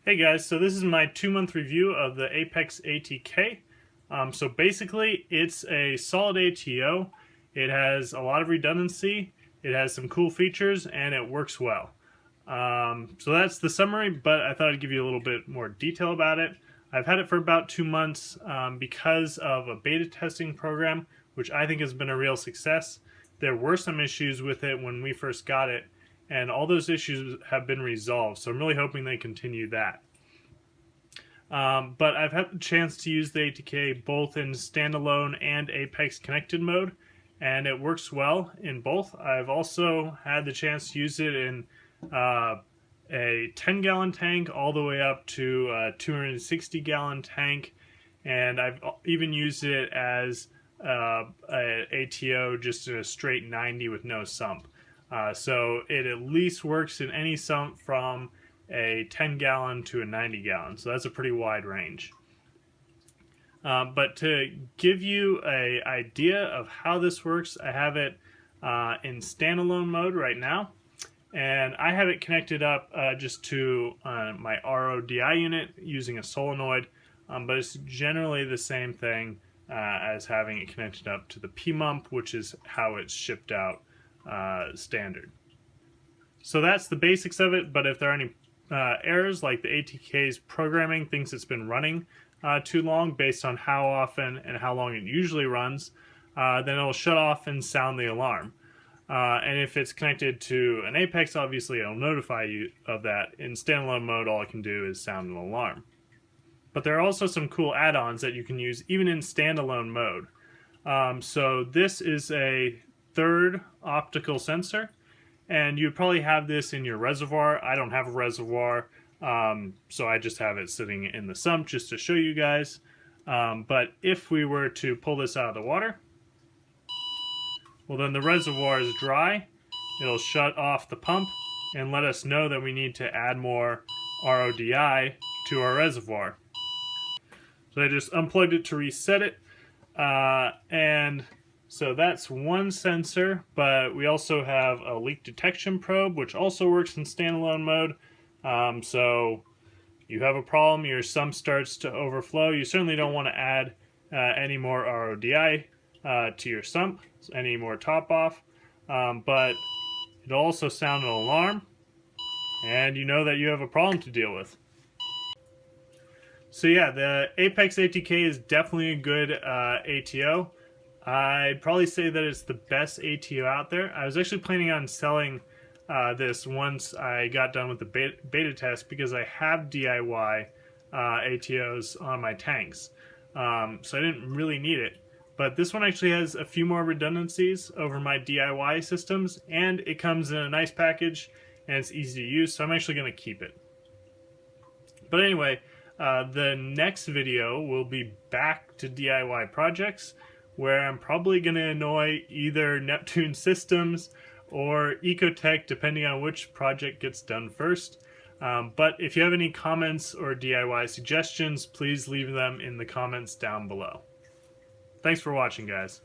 Hey guys, so this is my 2-month review of the Apex ATK. So basically, it's a solid ATO. It has a lot of redundancy, it has some cool features, and it works well. So that's the summary, but I thought I'd give you a little bit more detail about it. I've had it for about 2 months because of a beta testing program, which I think has been a real success. There were some issues with it when we first got it, and all those issues have been resolved, so I'm really hoping they continue that. But I've had the chance to use the ATK both in standalone and Apex connected mode, and it works well in both. I've also had the chance to use it in a 10-gallon tank all the way up to a 260-gallon tank, and I've even used it as a ATO just in a straight 90 with no sump. So it at least works in any sump from a 10-gallon to a 90-gallon, so that's a pretty wide range. But to give you an idea of how this works, I have it in standalone mode right now, and I have it connected up just to my RODI unit using a solenoid, but it's generally the same thing as having it connected up to the PMUMP, which is how it's shipped out standard. So that's the basics of it, but if there are any errors, like the ATK's programming thinks it's been running too long based on how often and how long it usually runs, then it'll shut off and sound the alarm. And if it's connected to an Apex, obviously it'll notify you of that. In standalone mode, all it can do is sound an alarm. But there are also some cool add-ons that you can use even in standalone mode. So this is a third optical sensor, and you'd probably have this in your reservoir. I don't have a reservoir, so I just have it sitting in the sump just to show you guys. But if we were to pull this out of the water, well, then the reservoir is dry. It'll shut off the pump and let us know that we need to add more RODI to our reservoir. So I just unplugged it to reset it, and so that's one sensor, but we also have a leak detection probe, which also works in standalone mode. So you have a problem, your sump starts to overflow. You certainly don't want to add any more RODI to your sump, any more top off, but it'll also sound an alarm, and you know that you have a problem to deal with. So yeah, the Apex ATK is definitely a good ATO. I'd probably say that it's the best ATO out there. I was actually planning on selling this once I got done with the beta test because I have DIY ATOs on my tanks. So I didn't really need it. But this one actually has a few more redundancies over my DIY systems, and it comes in a nice package and it's easy to use, so I'm actually going to keep it. But anyway, the next video will be back to DIY projects, where I'm probably going to annoy either Neptune Systems or Ecotech, depending on which project gets done first. But if you have any comments or DIY suggestions, please leave them in the comments down below. Thanks for watching, guys.